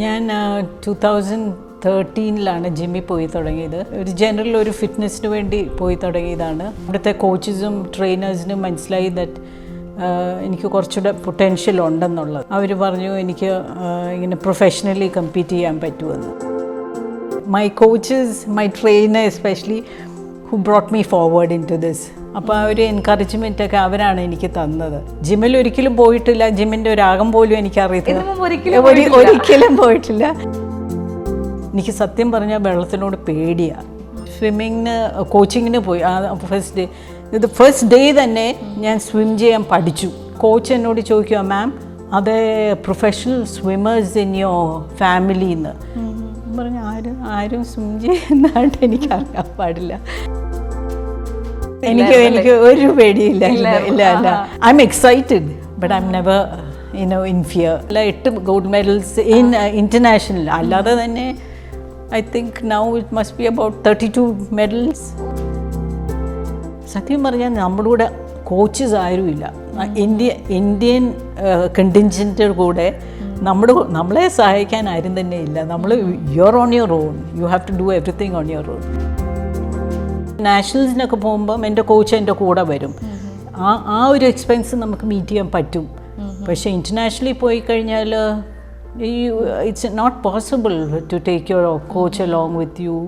ഞാൻ 2013 ജിമ്മിൽ പോയി തുടങ്ങിയത്. ഒരു ജനറൽ ഒരു ഫിറ്റ്നസ്സിന് വേണ്ടി പോയി തുടങ്ങിയതാണ്. ഇവിടുത്തെ കോച്ചസും ട്രെയിനേഴ്സിനും മനസ്സിലായി ദറ്റ് എനിക്ക് കുറച്ചുകൂടെ പൊട്ടൻഷ്യൽ ഉണ്ടെന്നുള്ളത്. അവർ പറഞ്ഞു എനിക്ക് ഇങ്ങനെ പ്രൊഫഷണലി കമ്പീറ്റ് ചെയ്യാൻ പറ്റുമെന്ന്. My coaches, my trainer especially who brought me forward into this. അപ്പോൾ ആ ഒരു എൻകറേജ്മെൻറ്റൊക്കെ അവരാണ് എനിക്ക് തന്നത്. ജിമ്മിൽ ഒരിക്കലും പോയിട്ടില്ല, ജിമ്മിൻ്റെ ഒരു ആകം പോലും എനിക്കറിയത്തില്ല, ഒരിക്കലും പോയിട്ടില്ല. എനിക്ക് സത്യം പറഞ്ഞാൽ വെള്ളത്തിനോട് പേടിയാണ്. സ്വിമ്മിങ്ങിന് കോച്ചിങ്ങിന് പോയി. ഫസ്റ്റ് ഡേ തന്നെ ഞാൻ സ്വിം ചെയ്യാൻ പഠിച്ചു. കോച്ച് എന്നോട് ചോദിക്കുക, മാം അത് പ്രൊഫഷണൽ സ്വിമ്മേഴ്സ് ഇൻ യുവർ ഫാമിലിന്ന് പറഞ്ഞു. ആരും സ്വിം ചെയ്യുന്നതായിട്ട് എനിക്കറിയാൻ പാടില്ല. എനിക്ക് ഒരു പേടിയില്ല. ഇല്ല I M excited but I M never in fear. 8 gold medals in international. അല്ലാതെ തന്നെ I think now it must be about 32 medals. സത്യം പറഞ്ഞാൽ നമ്മളുടെ കോച്ചസ് ആരുമില്ല. ഇന്ത്യൻ കണ്ടിൻജൻറ്റ് കൂടെ നമ്മളെ സഹായിക്കാൻ ആരും തന്നെ ഇല്ല. നമ്മൾ your own your own, you have to do everything on your own. നാഷണൽസിനൊക്കെ പോകുമ്പം എൻ്റെ കോച്ച് എൻ്റെ കൂടെ വരും. ആ ഒരു എക്സ്പെൻസ് നമുക്ക് മീറ്റ് ചെയ്യാൻ പറ്റും. പക്ഷേ ഇൻ്റർനാഷണലി പോയി കഴിഞ്ഞാൽ it's not possible to take your coach along with you.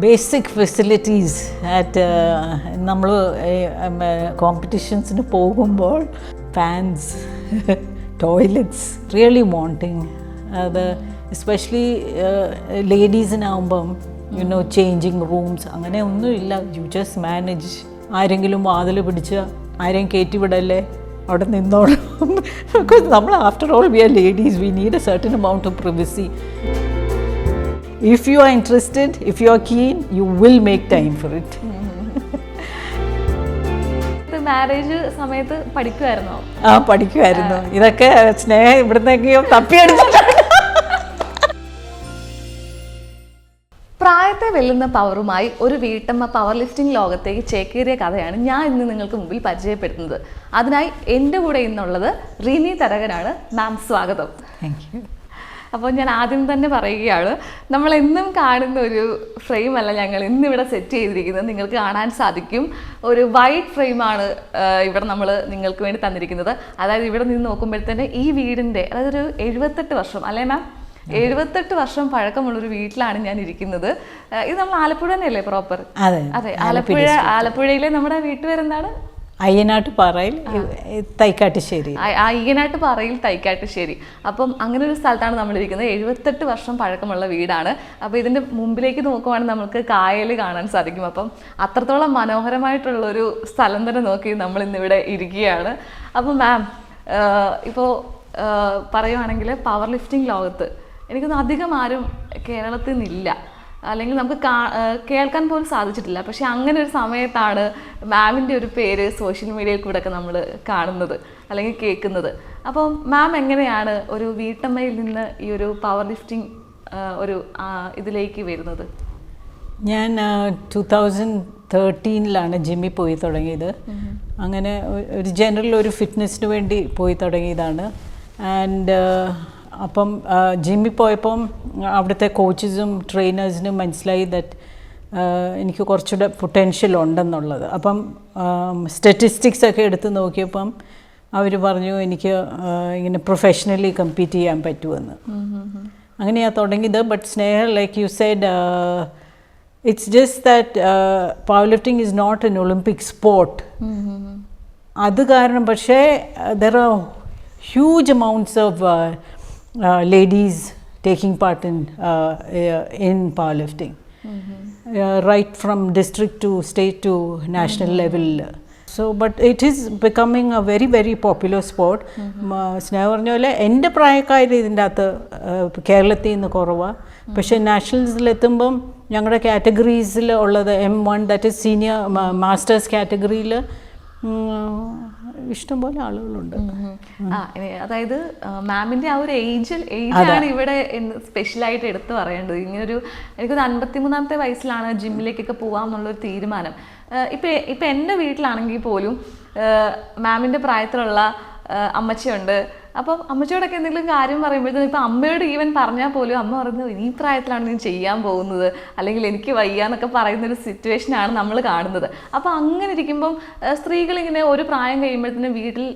Basic facilities at നമ്മൾ കോമ്പറ്റീഷൻസിന് പോകുമ്പോൾ ഫാൻസ്, ടോയ്ലറ്റ്സ് റിയലി വാണ്ടിങ്. അത് എസ്പെഷ്യലി ലേഡീസിനാവുമ്പം ചേഞ്ചിങ് റൂംസ് അങ്ങനെ ഒന്നുമില്ല. You just manage. ആരെങ്കിലും വാതിൽ പിടിച്ച് ആരെയും കയറ്റിവിടല്ലേ, അവിടെ നിന്നോളും. ബിക്കോസ് നമ്മൾ after all we are ladies, we need a certain amount of privacy. If you are interested, if you are keen, you will make time for it. Marriage സമയത്ത് പഠിക്കുമായിരുന്നോ? പഠിക്കുമായിരുന്നു. ഇതൊക്കെ സ്നേഹം ഇവിടുന്നൊക്കെയോ തപ്പിയടിച്ചിട്ടാണ്. പ്രായത്തെ വെല്ലുന്ന പവറുമായി ഒരു വീട്ടമ്മ പവർ ലിഫ്റ്റിംഗ് ലോകത്തേക്ക് ചേക്കേറിയ കഥയാണ് ഞാൻ ഇന്ന് നിങ്ങൾക്ക് മുമ്പിൽ പരിചയപ്പെടുത്തുന്നത്. അതിനായി എൻ്റെ കൂടെ ഇന്നുള്ളത് റീനി തരകനാണ്. മാം, സ്വാഗതം. Thank you. അപ്പോൾ ഞാൻ ആദ്യം തന്നെ പറയുകയാണ്, നമ്മളെന്നും കാണുന്ന ഒരു ഫ്രെയിമല്ല ഞങ്ങൾ ഇന്നിവിടെ സെറ്റ് ചെയ്തിരിക്കുന്നത്. നിങ്ങൾക്ക് കാണാൻ സാധിക്കും, ഒരു വൈറ്റ് ഫ്രെയിമാണ് ഇവിടെ നമ്മൾ നിങ്ങൾക്ക് വേണ്ടി തന്നിരിക്കുന്നത്. അതായത് ഇവിടെ നിന്ന് നോക്കുമ്പോഴത്തേന് ഈ വീടിൻ്റെ, അതായത് ഒരു 78 വർഷം അല്ലേ മാം, 78 വർഷം പഴക്കമുള്ളൊരു വീട്ടിലാണ് ഞാൻ ഇരിക്കുന്നത്. ഇത് നമ്മൾ ആലപ്പുഴ തന്നെയല്ലേ പ്രോപ്പർ? അതെ, ആലപ്പുഴയിലെ നമ്മുടെ വീട്ടുപേരെന്താണ്? അയ്യനാട്ടുപാറയിൽ തൈക്കാട്ടുശ്ശേരി. അയ്യനാട്ടുപാറയിൽ തൈക്കാട്ടുശ്ശേരി. അപ്പം അങ്ങനെ ഒരു സ്ഥലത്താണ് നമ്മളിരിക്കുന്നത്. 78 വർഷം പഴക്കമുള്ള വീടാണ്. അപ്പോൾ ഇതിൻ്റെ മുമ്പിലേക്ക് നോക്കുവാണെങ്കിൽ നമുക്ക് കായൽ കാണാൻ സാധിക്കും. അപ്പം അത്രത്തോളം മനോഹരമായിട്ടുള്ളൊരു സ്ഥലം തന്നെ നോക്കി നമ്മൾ ഇന്നിവിടെ ഇരിക്കുകയാണ്. അപ്പം മാം, ഇപ്പോൾ പറയുവാണെങ്കിൽ പവർ ലിഫ്റ്റിംഗ് ലോകത്ത് എനിക്കൊന്നും അധികം ആരും കേരളത്തിൽ നിന്നില്ല, അല്ലെങ്കിൽ നമുക്ക് കേൾക്കാൻ പോലും സാധിച്ചിട്ടില്ല. പക്ഷെ അങ്ങനെ ഒരു സമയത്താണ് മാമിൻ്റെ ഒരു പേര് സോഷ്യൽ മീഡിയയിൽ കൂടെ ഒക്കെ നമ്മൾ കാണുന്നത് അല്ലെങ്കിൽ കേൾക്കുന്നത്. അപ്പം മാം എങ്ങനെയാണ് ഒരു വീട്ടമ്മയിൽ നിന്ന് ഈ ഒരു പവർ ലിഫ്റ്റിംഗ് ഒരു ഇതിലേക്ക് വരുന്നത്? ഞാൻ 2013 ജിമ്മിൽ പോയി തുടങ്ങിയത്. അങ്ങനെ ഒരു ജനറൽ ഒരു ഫിറ്റ്നസ്സിന് വേണ്ടി പോയി തുടങ്ങിയതാണ്. ആൻഡ് അപ്പം ജിമ്മിൽ പോയപ്പം അവിടുത്തെ കോച്ചസും ട്രെയിനേഴ്സിനും മനസ്സിലായി ദറ്റ് എനിക്ക് കുറച്ചുകൂടെ പൊട്ടൻഷ്യൽ ഉണ്ടെന്നുള്ളത്. അപ്പം സ്റ്റാറ്റിസ്റ്റിക്സ് ഒക്കെ എടുത്ത് നോക്കിയപ്പം അവർ പറഞ്ഞു എനിക്ക് ഇങ്ങനെ പ്രൊഫഷണലി കമ്പീറ്റ് ചെയ്യാൻ പറ്റുമെന്ന്. അങ്ങനെയാണ് തുടങ്ങിയത്. But Sneha, like you said, it's just that power lifting is not an Olympic sport. അത് കാരണം പക്ഷേ there are huge amounts of ladies taking part in powerlifting, right from district to state to national level. So but it is becoming a very very popular sport. സ്നേഹ പറഞ്ഞ പോലെ എൻ്റെ പ്രായക്കാർ ഇതിൻ്റെ അകത്ത് കേരളത്തിൽ നിന്ന് കുറവാണ്. പക്ഷേ നാഷണൽസിലെത്തുമ്പം ഞങ്ങളുടെ കാറ്റഗറീസിൽ ഉള്ളത് M1, that is senior masters കാറ്റഗറിയിൽ ഇഷ്ടംപോലെ ആളുകളുണ്ട്. അതായത് മാമിൻ്റെ ആ ഒരു ഏജാണ് ഇവിടെ സ്പെഷ്യലായിട്ട് എടുത്ത് പറയേണ്ടത്. ഇങ്ങനൊരു എനിക്കൊരു 53-ാമത്തെ വയസ്സിലാണ് ജിമ്മിലേക്കൊക്കെ പോകാം എന്നുള്ളൊരു തീരുമാനം. ഇപ്പം എൻ്റെ വീട്ടിലാണെങ്കിൽ പോലും മാമിൻ്റെ പ്രായത്തിലുള്ള അമ്മച്ചിയുണ്ട്, അപ്പം അമ്മച്ചിയോടൊക്കെ എന്തെങ്കിലും കാര്യം പറയുമ്പോഴത്തേക്കും ഇപ്പം അമ്മയോട് ഈവൻ പറഞ്ഞാൽ പോലും അമ്മ പറയുന്നത് ഈ പ്രായത്തിലാണ് നീ ചെയ്യാൻ പോകുന്നത്, അല്ലെങ്കിൽ എനിക്ക് വയ്യ എന്നൊക്കെ പറയുന്നൊരു സിറ്റുവേഷനാണ് നമ്മൾ കാണുന്നത്. അപ്പോൾ അങ്ങനെ ഇരിക്കുമ്പം സ്ത്രീകളിങ്ങനെ ഒരു പ്രായം കഴിയുമ്പോഴത്തേനും വീട്ടിൽ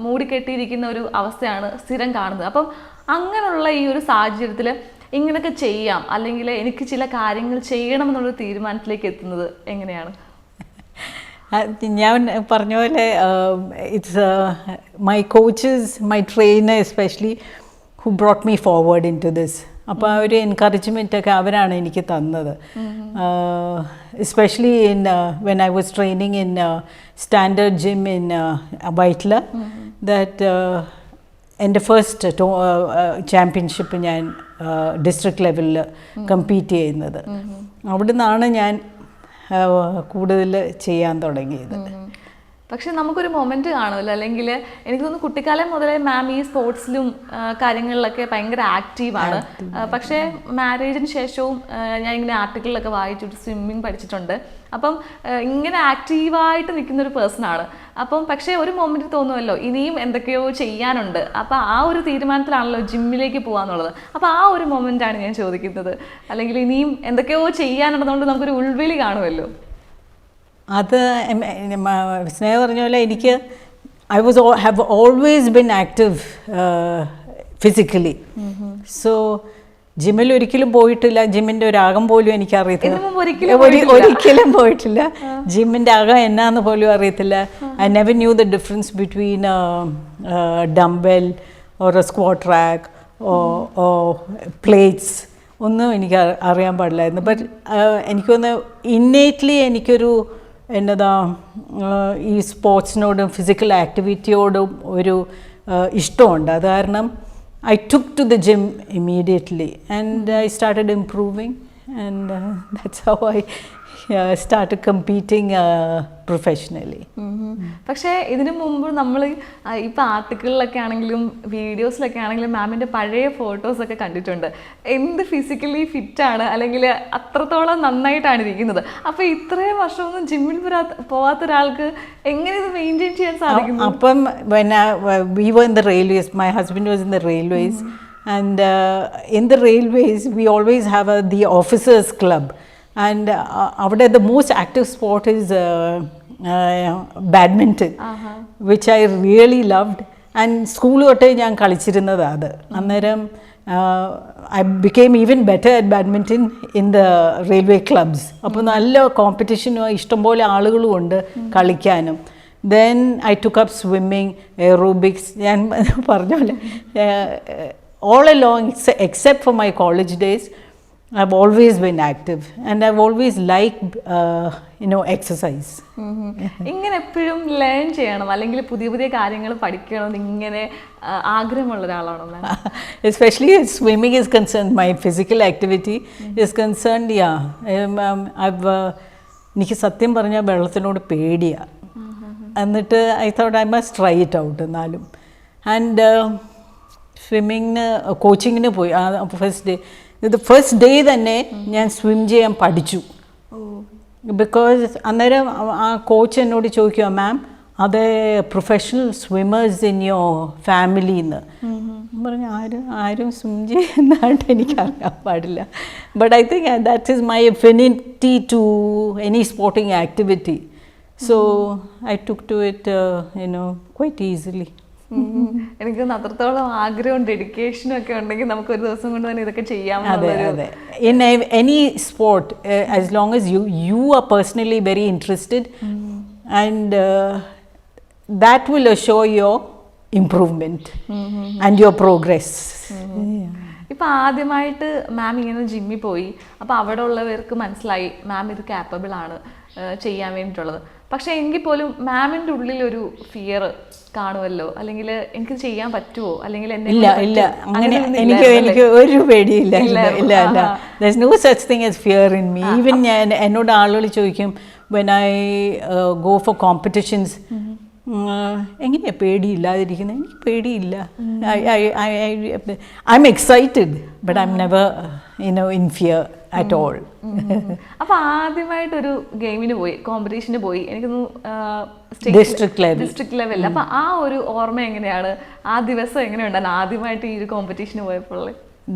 മൂടിക്കെട്ടിയിരിക്കുന്ന ഒരു അവസ്ഥയാണ് സ്ഥിരം കാണുന്നത്. അപ്പം അങ്ങനെയുള്ള ഈ ഒരു സാഹചര്യത്തിൽ ഇങ്ങനെയൊക്കെ ചെയ്യാം, അല്ലെങ്കിൽ എനിക്ക് ചില കാര്യങ്ങൾ ചെയ്യണം എന്നുള്ളൊരു തീരുമാനത്തിലേക്ക് എത്തുന്നത് എങ്ങനെയാണ്? ഞാൻ പറഞ്ഞ പോലെ it's my coaches, my trainer especially who brought me forward into this. അപ്പോൾ ആ ഒരു എൻകറേജ്മെൻറ്റൊക്കെ അവരാണ് എനിക്ക് തന്നത്. Especially in when I was training in standard gym in Vyttila, that എൻ്റെ ഫസ്റ്റ് ചാമ്പ്യൻഷിപ്പ് ഞാൻ ഡിസ്ട്രിക്ട് ലെവലിൽ കമ്പീറ്റ് ചെയ്യുന്നത്. അവിടെ നിന്നാണ് ഞാൻ കൂടുതൽ ചെയ്യാൻ തുടങ്ങിയത്. പക്ഷെ നമുക്കൊരു മൊമെന്റ് കാണുമല്ലോ, അല്ലെങ്കിൽ എനിക്ക് തോന്നുന്നു കുട്ടിക്കാലം മുതലേ മാം ഈ സ്പോർട്സിലും കാര്യങ്ങളിലൊക്കെ ഭയങ്കര ആക്റ്റീവാണ്. പക്ഷേ മാരേജിന് ശേഷവും ഞാൻ ഇങ്ങനെ ആർട്ടിക്കിളിലൊക്കെ വായിച്ചിട്ട് സ്വിമ്മിങ് പഠിച്ചിട്ടുണ്ട്. അപ്പം ഇങ്ങനെ ആക്റ്റീവായിട്ട് നിൽക്കുന്ന ഒരു പേഴ്സണാണ്. അപ്പം പക്ഷേ ഒരു മൊമെന്റ് തോന്നുമല്ലോ ഇനിയും എന്തൊക്കെയോ ചെയ്യാനുണ്ട്. അപ്പം ആ ഒരു തീരുമാനത്തിലാണല്ലോ ജിമ്മിലേക്ക് പോകാന്നുള്ളത്. അപ്പം ആ ഒരു മൊമെന്റാണ് ഞാൻ ചോദിക്കുന്നത്. അല്ലെങ്കിൽ ഇനിയും എന്തൊക്കെയോ ചെയ്യാനുള്ളതുകൊണ്ട് നമുക്കൊരു ഉൾവിളി കാണുമല്ലോ. അത് സ്നേഹ പറഞ്ഞ പോലെ എനിക്ക് have always been active physically. So ജിമ്മിൽ ഒരിക്കലും പോയിട്ടില്ല. ജിമ്മിൻ്റെ ഒരു അകം പോലും എനിക്ക് അറിയത്തില്ല, ഒരിക്കലും പോയിട്ടില്ല. ജിമ്മിൻ്റെ അകം എന്നാന്ന് പോലും അറിയത്തില്ല. I never knew the difference between dumbbell or A squat rack or plates ഒന്നും എനിക്ക് അറിയാൻ പാടില്ലായിരുന്നു. ബട്ട് എനിക്കൊന്ന് ഇന്നേറ്റ്ലി എനിക്കൊരു എന്നതാ ഈ സ്പോർട്സിനോടും ഫിസിക്കൽ ആക്ടിവിറ്റിയോടും ഒരു ഇഷ്ടമുണ്ട്. അത് കാരണം I took to the gym immediately and I started improving, and that's how I started competing professionally. പക്ഷേ ഇതിനു മുമ്പ് നമ്മൾ ഇപ്പം ആർട്ടിക്കിളിലൊക്കെ ആണെങ്കിലും വീഡിയോസിലൊക്കെ ആണെങ്കിലും മാമിൻ്റെ പഴയ ഫോട്ടോസൊക്കെ കണ്ടിട്ടുണ്ട്. എന്ത് ഫിസിക്കലി ഫിറ്റാണ്, അല്ലെങ്കിൽ അത്രത്തോളം നന്നായിട്ടാണ് ഇരിക്കുന്നത്. അപ്പോൾ ഇത്രയും വർഷമൊന്നും ജിമ്മിൽ പോവാത്ത ഒരാൾക്ക് എങ്ങനെ ഇത് മെയിൻറ്റെയിൻ ചെയ്യാൻ സാധിക്കുന്നു? അപ്പം we were in the railways, my husband was in the railways, and in the railways we always have the officers club, and avade the most active sport is badminton, which I really loved, and school otte njan kalichirunnath adu. Anneram I became even better at badminton in the railway clubs. appo nalla competition ishtam pole aalukalum undu kalikkanum. Then I took up swimming, aerobics, njan parnole all along except for my college days I've always been active, and I've always liked exercise. ഇങ്ങനെ എപ്പോഴും learn ചെയ്യണം, അല്ലെങ്കിൽ പുതിയ പുതിയ കാര്യങ്ങൾ പഠിക്കണം ഇങ്ങനെ ആഗ്രഹമുള്ള ഒരാളാണോ മാം? Especially as swimming is concerned, my physical activity is concerned, എനിക്ക് സത്യം പറഞ്ഞാൽ വെള്ളത്തിനോട് പേടിയാണ്. എന്നിട്ട് I thought I must try it out എന്നാലും. And സ്വിമ്മിങ്ങിന് കോച്ചിങ്ങിന് പോയി. ഫസ്റ്റ് ഡേ തന്നെ ഞാൻ സ്വിം ചെയ്യാൻ പഠിച്ചു. ബിക്കോസ് അന്നേരം ആ കോച്ച് എന്നോട് ചോദിക്കുക, മാം അത് പ്രൊഫഷണൽ സ്വിമ്മേഴ്സ് ഇൻ യുവർ ഫാമിലിന്ന് പറഞ്ഞു. ആരും സ്വിം ചെയ്യുന്നതായിട്ട് എനിക്കറിയാൻ പാടില്ല. But I think that is my affinity to any sporting activity. So I took to it quite easily. എനിക്ക് അത്രത്തോളം ആഗ്രഹവും ഡെഡിക്കേഷനും ഒക്കെ ഉണ്ടെങ്കിൽ നമുക്ക് ഒരു ദിവസം കൊണ്ട് തന്നെ ഇതൊക്കെ ചെയ്യാം. In any sport, as long as you are personally very interested, and that will assure your improvement and your progress. ഇപ്പം ആദ്യമായിട്ട് മാം ഇങ്ങനെ ജിമ്മിൽ പോയി, അപ്പോൾ അവിടെ ഉള്ളവർക്ക് മനസ്സിലായി മാം ഇത് ക്യാപ്പബിൾ ആണ് ചെയ്യാൻ വേണ്ടിയിട്ടുള്ളത്. പക്ഷെ എങ്കിൽ പോലും മാമിൻ്റെ ഉള്ളിലൊരു ഫിയർ കാണുമല്ലോ, അല്ലെങ്കിൽ എനിക്ക് ചെയ്യാൻ പറ്റുമോ, അല്ലെങ്കിൽ എനിക്ക് ഒരു പേടിയില്ല. There's no such thing as fear in me. Even എന്നോട് ആളുകൾ ചോദിക്കും when I go for competitions, എങ്ങനെയാ പേടിയില്ലാതിരിക്കുന്നത്? എനിക്ക് പേടിയില്ല. I'm excited, but I'm never in fear at all. അപ്പോൾ ആദ്യമായിട്ടൊരു ഗെയിമിന് പോയി, കോമ്പറ്റീഷന് പോയി, എനിക്കൊന്ന് ഡിസ്ട്രിക്ട് ലെവലിൽ. അപ്പോൾ ആ ഒരു ഓർമ്മ എങ്ങനെയാണ്, ആ ദിവസം എങ്ങനെയുണ്ടായിരുന്നു ആദ്യമായിട്ട് ഈ ഒരു കോമ്പറ്റീഷന് പോയപ്പോൾ?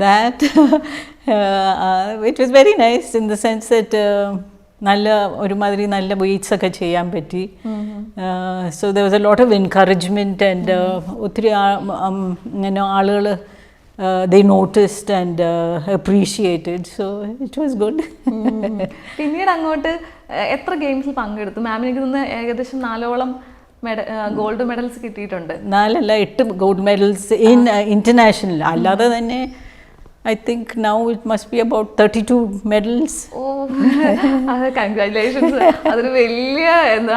That it was very nice in the sense that നല്ല ഒരുമാതിരി നല്ല വെയ്റ്റ്സ് ഒക്കെ ചെയ്യാൻ പറ്റി. So there was a lot of encouragement and ഒത്തിരി ആളുകൾ they noticed and appreciated, so it was good. പിന്നീട് അങ്ങോട്ട് എത്ര ഗെയിംസിൽ പങ്കെടുത്തു മാം? എനിക്ക് തോന്നുന്നു ഏകദേശം 4ഓളം ഗോൾഡ് മെഡൽസ് കിട്ടിയിട്ടുണ്ട്. 8 ഗോൾഡ് മെഡൽസ് ഇൻ ഇന്റർനാഷണൽ. അല്ലാതെ തന്നെ I think now it must be about 32 medals. Oh, congratulations. അതൊരു വലിയ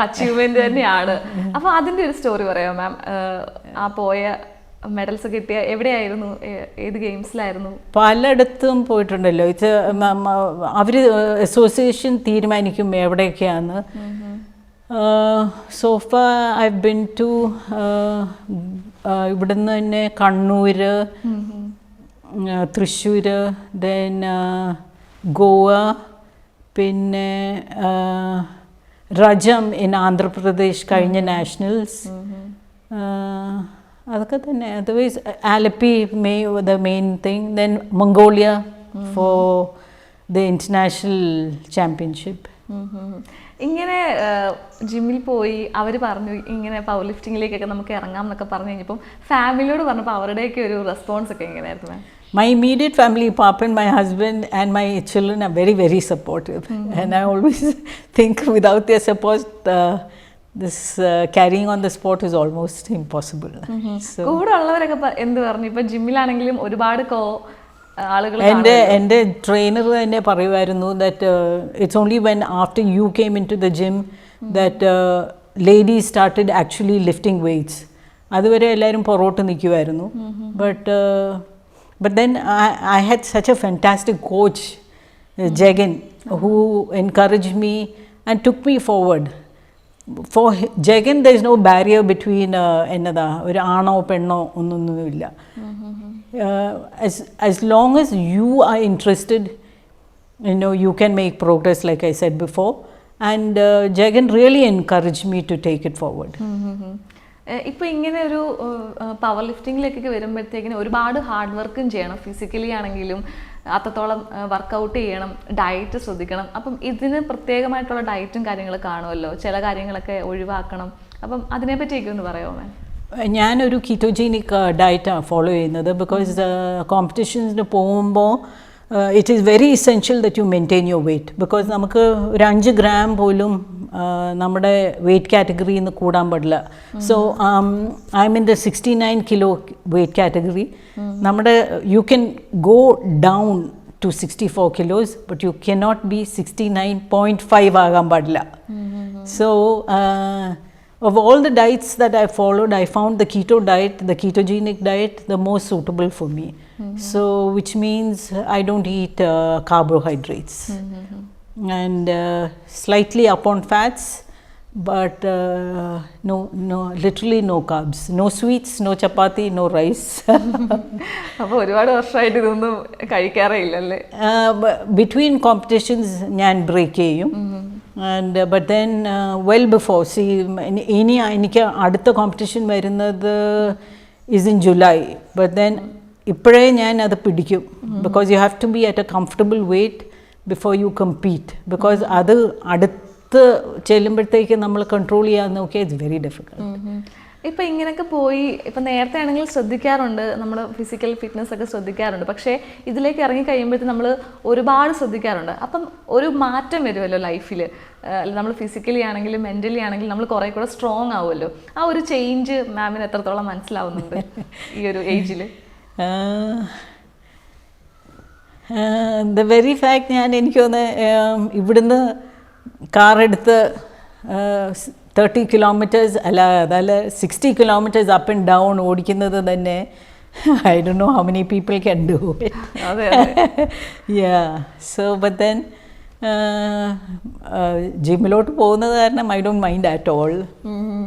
അച്ചീവ്മെന്റ് തന്നെയാണ്. അപ്പോൾ അതിൻ്റെ ഒരു സ്റ്റോറി പറയാം മാം. ആ പോയ മെഡൽസ് കിട്ടിയ എവിടെയായിരുന്നു, ഏത് ഗെയിംസിലായിരുന്നു? പലയിടത്തും പോയിട്ടുണ്ടല്ലോ. ഇത് അവർ അസോസിയേഷൻ തീരുമാനിക്കും എവിടെയൊക്കെയാണ്. സോഫ ഐ ബിൻ ടു ഇവിടുന്ന് തന്നെ കണ്ണൂർ, തൃശ്ശൂർ, ദെൻ ഗോവ, പിന്നെ രജം ഇൻ ആന്ധ്രാപ്രദേശ് കഴിഞ്ഞ നാഷണൽസ്. അതൊക്കെ തന്നെ. Otherwise Alleppey the main thing, then Mongolia for the international championship. ഇങ്ങനെ ജിമ്മിൽ പോയി അവർ പറഞ്ഞു ഇങ്ങനെ പവർ ലിഫ്റ്റിങ്ങിലേക്കൊക്കെ നമുക്ക് ഇറങ്ങാം എന്നൊക്കെ പറഞ്ഞു കഴിഞ്ഞപ്പോൾ ഫാമിലിയോട് പറഞ്ഞപ്പോൾ അവരുടെയൊക്കെ ഒരു റെസ്പോൺസ് ഒക്കെ എങ്ങനെയായിരുന്നു മാം? My immediate family, Papa and my husband and my children are very, very supportive. And I always think without their support, this carrying on the sport is almost impossible. കൂടെ ഉള്ളവരൊക്കെ എന്ത് പറഞ്ഞു? ഇപ്പം ജിമ്മിലാണെങ്കിലും ഒരുപാട് ആളുകൾ എൻ്റെ ട്രെയിനർ തന്നെ പറയുമായിരുന്നു that it's only when after you came into the gym that ladies started actually lifting weights. അതുവരെ എല്ലാവരും പുറകോട്ട് നിൽക്കുമായിരുന്നു. But then I had such a fantastic coach, Jagan, who encouraged me and took me forward. For Jagan, there is no barrier between എന്നതാ ഒരു ആണോ പെണ്ണോ ഒന്നൊന്നുമില്ല. As long as you are interested, you can make progress, like I said before. And Jagan really encouraged me to take it forward. ഇപ്പോൾ ഇങ്ങനെ ഒരു power ലിഫ്റ്റിങ്ങിലേക്കൊക്കെ വരുമ്പോഴത്തേക്കിന് ഒരുപാട് hard വർക്കും ചെയ്യണം. ഫിസിക്കലി ആണെങ്കിലും അത്രത്തോളം വർക്കൗട്ട് ചെയ്യണം, ഡയറ്റ് ശ്രദ്ധിക്കണം. അപ്പം ഇതിന് പ്രത്യേകമായിട്ടുള്ള ഡയറ്റും കാര്യങ്ങൾ കാണുമല്ലോ, ചില കാര്യങ്ങളൊക്കെ ഒഴിവാക്കണം. അപ്പം അതിനെപ്പറ്റിയൊക്കെ ഒന്ന് പറയാമോ മാം? ഞാനൊരു കീറ്റോജീനിക് ഡയറ്റാണ് ഫോളോ ചെയ്യുന്നത്. ബിക്കോസ് കോമ്പറ്റീഷൻസിന് പോകുമ്പോൾ it is very essential that you maintain your weight, because നമുക്ക് ഒരു 5 gram പോലും നമ്മുടെ വെയ്റ്റ് കാറ്റഗറിയിൽ നിന്ന് കൂടാൻ പാടില്ല. So I'm in the 69 kilo weight category. നമ്മുടെ you can go down to 64 kilos, but you cannot be 69.5 ആകാൻ പാടില്ല. So of all the diets that I followed, I found the keto diet, the ketogenic diet, the most suitable for me. So which means I don't eat carbohydrates and slightly up on fats, but no, literally no carbs, no sweets, no chapati, no rice. അപ്പോൾ ഒരുപാട് വർഷമായിട്ട് ഇതൊന്നും കഴിക്കാറേ ഇല്ലല്ലേ? Between competitions ഞാൻ break ചെയ്യും. And but then well before, see, ഇനി എനിക്ക് അടുത്ത കോമ്പറ്റീഷൻ വരുന്നത് is in July, but then ഇപ്പോഴേ ഞാൻ അത് പിടിക്കും. because you have to be at a comfortable weight before you compete, because അത് അടുത്ത് ചെല്ലുമ്പോഴത്തേക്ക് നമ്മൾ കൺട്രോൾ ചെയ്യാൻ നോക്കിയാൽ ഇറ്റ്സ് വെരി ഡിഫിക്കൽട്ട്. ഇപ്പം ഇങ്ങനെയൊക്കെ പോയി ഇപ്പം നേരത്തെ ആണെങ്കിൽ ശ്രദ്ധിക്കാറുണ്ട്, നമ്മൾ ഫിസിക്കൽ ഫിറ്റ്നസ് ഒക്കെ ശ്രദ്ധിക്കാറുണ്ട്. പക്ഷേ ഇതിലേക്ക് ഇറങ്ങി കഴിയുമ്പോഴത്തേക്കും നമ്മൾ ഒരുപാട് ശ്രദ്ധിക്കാറുണ്ട്. അപ്പം ഒരു മാറ്റം വരുമല്ലോ ലൈഫിൽ. നമ്മൾ ഫിസിക്കലി ആണെങ്കിലും മെൻ്റലി ആണെങ്കിലും നമ്മൾ കുറേ കൂടെ സ്ട്രോങ് ആവുമല്ലോ. ആ ഒരു ചേഞ്ച് മാമിന് എത്രത്തോളം മനസ്സിലാവുന്നുണ്ട് ഈ ഒരു ഏജിൽ? ദ വെരി ഫാക്ട്, എനിക്ക് തോന്നുന്നു ഇവിടുന്ന് കാറെടുത്ത് 30 kilometers അതല്ല 60 kilometers up and down ഓടിക്കുന്നത് തന്നെ I don't know how many people can do it. Yeah, so but then ജിമ്മിലോട്ട് പോകുന്നത് കാരണം I don't mind at all.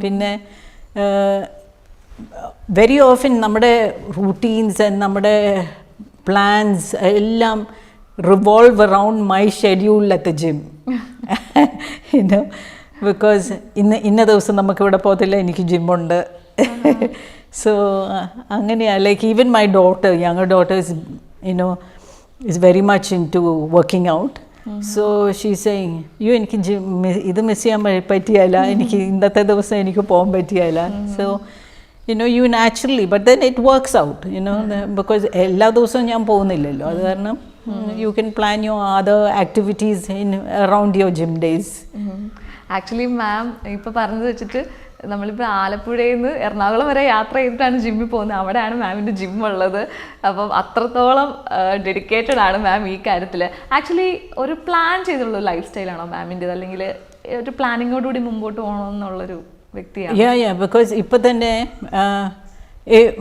പിന്നെ വെരി ഓഫൻ നമ്മുടെ റൂട്ടീൻസ് ആൻഡ് നമ്മുടെ പ്ലാൻസ് എല്ലാം revolve around my schedule at the gym. You know, because ഇന്ന ദിവസം നമുക്ക് ഇവിടെ പോകത്തില്ല, എനിക്ക് ജിമ്മുണ്ട്. So അങ്ങനെയാണ്. Like even my daughter, younger daughter is, you know, is very much into working out. So she's saying, you എനിക്ക് ഇത് മിസ് ചെയ്യാൻ പറ്റിയല്ല, എനിക്ക് ഇന്നത്തെ ദിവസം എനിക്ക് പോകാൻ പറ്റിയല്ല. So you know, you naturally, but then it works out, you know, because എല്ലാ ദിവസവും ഞാൻ പോകുന്നില്ലല്ലോ, അത് കാരണം you can plan your other activities in around your gym days. Actually ma'am ഇപ്പോൾ പറഞ്ഞത് വെച്ചിട്ട് നമ്മളിപ്പോൾ ആലപ്പുഴയിൽ നിന്ന് എറണാകുളം വരെ യാത്ര ചെയ്തിട്ടാണ് ജിമ്മിൽ പോകുന്നത്. അവിടെയാണ് മാമിൻ്റെ ജിം ഉള്ളത്. അപ്പം അത്രത്തോളം ഡെഡിക്കേറ്റഡ് ആണ് മാം ഈ കാര്യത്തിൽ. ആക്ച്വലി ഒരു പ്ലാൻ ചെയ്തുള്ള ലൈഫ് സ്റ്റൈലാണോ മാമിൻ്റെത്, അല്ലെങ്കിൽ ഒരു പ്ലാനിങ്ങോടുകൂടി മുമ്പോട്ട് പോകണമെന്നുള്ളൊരു വ്യക്തിയാണ്? Yeah, because ഇപ്പോൾ തന്നെ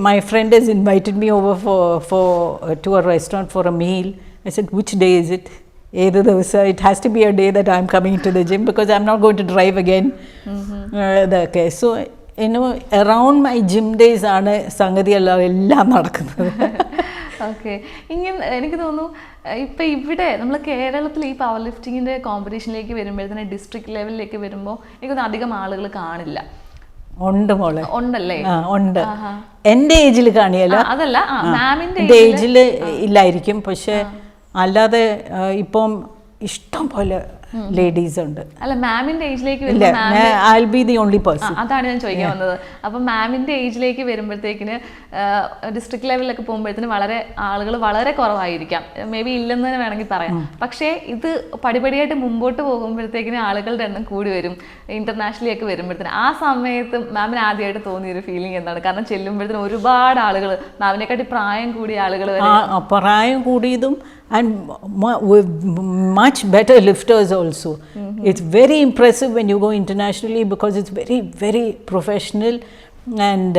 my friend has invited me over to a restaurant for a meal. I said, which day is it? Either it has to be a day that I'm coming to the gym because I'm not going to drive again. Okay, so you know, around my gym days ആണ് സംഗതിയെല്ലാം നടക്കുന്നത്. Okay, ഇങ്ങനെ എനിക്ക് തോന്നുന്നു ഇപ്പം ഇവിടെ നമ്മൾ കേരളത്തിൽ ഈ പവർ ലിഫ്റ്റിങ്ങിൻ്റെ കോമ്പറ്റീഷനിലേക്ക് വരുമ്പോഴത്തേന് ഡിസ്ട്രിക്ട് ലെവലിലേക്ക് വരുമ്പോൾ എനിക്കൊന്നും അധികം ആളുകൾ കാണില്ല. ഉണ്ട് മോളെ, ഉണ്ടല്ലേ? ഉണ്ട്. എൻ്റെ ഏജിൽ കാണിയല്ല, അതല്ല മാമിൻ്റെ ഏജിൽ ഇല്ലായിരിക്കും, പക്ഷെ അല്ലാതെ ഇപ്പം ഇഷ്ടം പോലെ ലേഡീസ് ഉണ്ട്. അല്ല, മാമിന്റെ ഏജിലേക്ക് I'll be the only person. അതാണ് ഞാൻ ചോദിക്കാൻ വന്നത്. അപ്പം മാമിന്റെ ഏജിലേക്ക് വരുമ്പോഴത്തേക്കിന് ഡിസ്ട്രിക്ട് ലെവലിലൊക്കെ പോകുമ്പോഴത്തേന് ആളുകൾ വളരെ കുറവായിരിക്കാം, മേ ബി ഇല്ലെന്ന് തന്നെ വേണമെങ്കിൽ പറയാം. പക്ഷേ ഇത് പടിപടിയായിട്ട് മുമ്പോട്ട് പോകുമ്പോഴത്തേക്കിന് ആളുകളുടെ എണ്ണം കൂടി വരും, ഇന്റർനാഷണലി ഒക്കെ വരുമ്പോഴത്തേന്. ആ സമയത്ത് മാമിന് ആദ്യമായിട്ട് തോന്നിയൊരു ഫീലിംഗ് എന്താണ്? കാരണം ചെല്ലുമ്പോഴത്തേന് ഒരുപാട് ആളുകൾ, മാമിനെക്കാട്ടി പ്രായം കൂടിയ ആളുകൾ, പ്രായം കൂടിയതും and with much better lifters also. It's very impressive when you go internationally because it's very, very professional and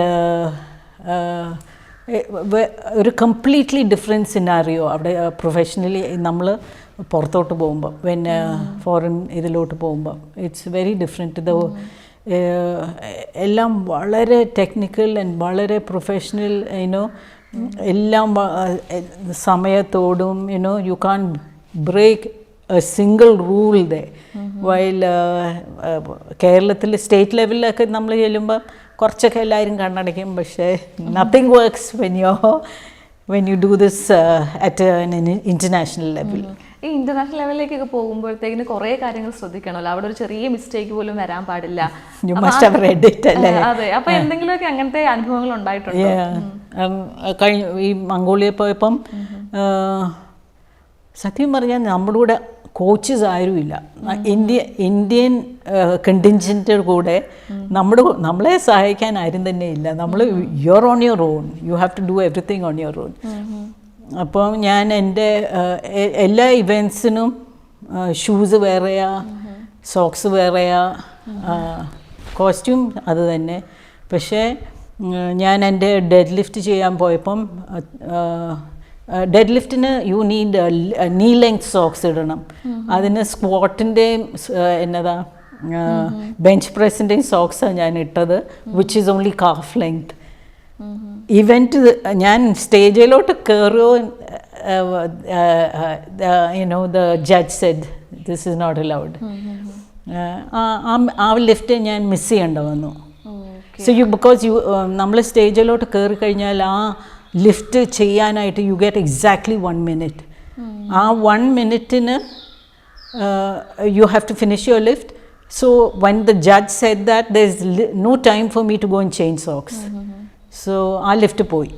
ഒരു completely different scenario അവിടെ professionally നമ്മൾ പുറത്തോട്ട് പോകുമ്പോൾ, when foreign ഇതിലോട്ട് പോകുമ്പോൾ it's very different. എല്ലാം വളരെ ടെക്നിക്കൽ ആൻഡ് വളരെ പ്രൊഫഷണൽ, you know, എല്ലാം സമയത്തോടും, you know, you can't break a single rule there. While കേരളത്തിൽ സ്റ്റേറ്റ് ലെവലിലൊക്കെ നമ്മൾ ചെല്ലുമ്പോൾ കുറച്ചൊക്കെ എല്ലാവരും കണ്ണടയ്ക്കും, പക്ഷേ nothing works when you do this at an international level. ഈ ഇന്റർനാഷണൽ ലെവലിലേക്കൊക്കെ പോകുമ്പോഴത്തേക്കിന് കുറേ കാര്യങ്ങൾ ശ്രദ്ധിക്കണമല്ലോ. അവിടെ ഒരു ചെറിയ മിസ്റ്റേക്ക് പോലും വരാൻ പാടില്ല. അതെ, അപ്പൊ എന്തെങ്കിലുമൊക്കെ അങ്ങനത്തെ അനുഭവങ്ങൾ ഉണ്ടായിട്ടുണ്ടോ? ഈ മംഗോളിയ പോയപ്പം സത്യം പറഞ്ഞാൽ നമ്മുടെ കൂടെ കോച്ചസ് ആരുമില്ല. ഇന്ത്യൻ കണ്ടിൻജൻറ്റ് കൂടെ നമ്മളെ സഹായിക്കാൻ ആരും തന്നെ ഇല്ല. നമ്മൾ your own your own, you have to do everything on your own. അപ്പം ഞാൻ എൻ്റെ എല്ലാ ഇവൻറ്റ്സിനും ഷൂസ് വേറെയാ, സോക്സ് വേറെയാ, കോസ്റ്റ്യൂം അത് തന്നെ. പക്ഷേ ഞാൻ എൻ്റെ ഡെഡ് ലിഫ്റ്റ് ചെയ്യാൻ പോയപ്പം ഡെഡ് ലിഫ്റ്റിന് you need knee length socks ഇടണം. അതിന് സ്ക്വാട്ടിൻ്റെയും എന്നതാ ബെഞ്ച് പ്രസ്സിൻ്റെയും സോക്സാണ് ഞാൻ ഇട്ടത്, which is only calf length. Event ഞാൻ സ്റ്റേജിലോട്ട് കയറുമോ, you know, the judge said this is not allowed. ആ ലിഫ്റ്റ് ഞാൻ മിസ് ചെയ്യേണ്ട വന്നു. സോ because നമ്മൾ സ്റ്റേജിലോട്ട് കയറി കഴിഞ്ഞാൽ ആ ലിഫ്റ്റ് ചെയ്യാനായിട്ട് യു ഗെറ്റ് എക്സാക്ട്ലി 1 minute. ആ 1 minute-ന് you have to finish your lift. So when the judge said that, there's no time for me to go and change socks. So ആ lift പോയി.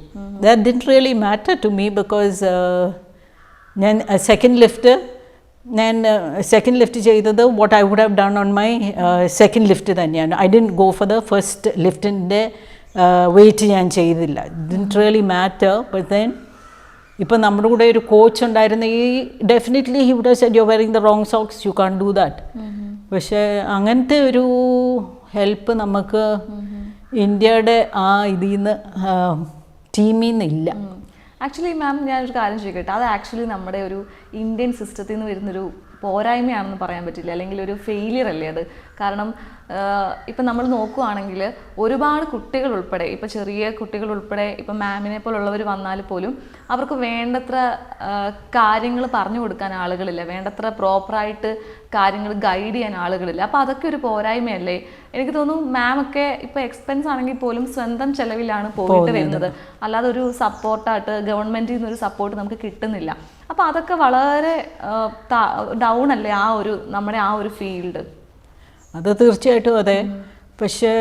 That didn't really matter to me because ഞാൻ second lift ചെയ്തത് what I would have done on my second lift തന്നെയാണ്. I didn't go for the first ലിഫ്റ്റിൻ്റെ weight ഞാൻ ചെയ്തില്ല. Didn't really matter. But then ഇപ്പം നമ്മുടെ കൂടെ ഒരു കോച്ച് ഉണ്ടായിരുന്നെങ്കിൽ definitely he would have said you're wearing the wrong socks, you can't do that. പക്ഷേ അങ്ങനത്തെ ഒരു ഹെൽപ്പ് നമുക്ക് ഇന്ത്യയുടെ ആ ഇതിൽ നിന്ന് ടീമിൽ നിന്നില്ല. ആക്ച്വലി മാം ഞാനൊരു കാര്യം ചോദിക്കട്ടെ, അത് ആക്ച്വലി നമ്മുടെ ഒരു ഇന്ത്യൻ സിസ്റ്റത്തിൽ നിന്ന് വരുന്നൊരു പോരായ്മയാണെന്ന് പറയാൻ പറ്റില്ല, അല്ലെങ്കിൽ ഒരു ഫെയിലിയർ അല്ലേ അത്? കാരണം ഇപ്പം നമ്മൾ നോക്കുകയാണെങ്കിൽ ഒരുപാട് കുട്ടികൾ ഉൾപ്പെടെ ഇപ്പം ചെറിയ കുട്ടികൾ ഉൾപ്പെടെ ഇപ്പം മാമിനെ പോലുള്ളവർ വന്നാൽ പോലും അവർക്ക് വേണ്ടത്ര കാര്യങ്ങൾ പറഞ്ഞു കൊടുക്കാൻ ആളുകളില്ല, വേണ്ടത്ര പ്രോപ്പറായിട്ട് കാര്യങ്ങൾ ഗൈഡ് ചെയ്യാൻ ആളുകളില്ല. അപ്പോൾ അതൊക്കെ ഒരു പോരായ്മയല്ലേ? എനിക്ക് തോന്നുന്നു മാമൊക്കെ ഇപ്പോൾ എക്സ്പെൻസ് ആണെങ്കിൽ പോലും സ്വന്തം ചെലവിലാണ് പോയിട്ട് വരുന്നത്, അല്ലാതെ ഒരു സപ്പോർട്ടായിട്ട് ഗവൺമെൻറ്റിൽ നിന്നൊരു സപ്പോർട്ട് നമുക്ക് കിട്ടുന്നില്ല. അപ്പോൾ അതൊക്കെ വളരെ ഡൗൺ അല്ലേ നമ്മുടെ ആ ഒരു ഫീൽഡ്? അത് തീർച്ചയായിട്ടും അതെ. പക്ഷേ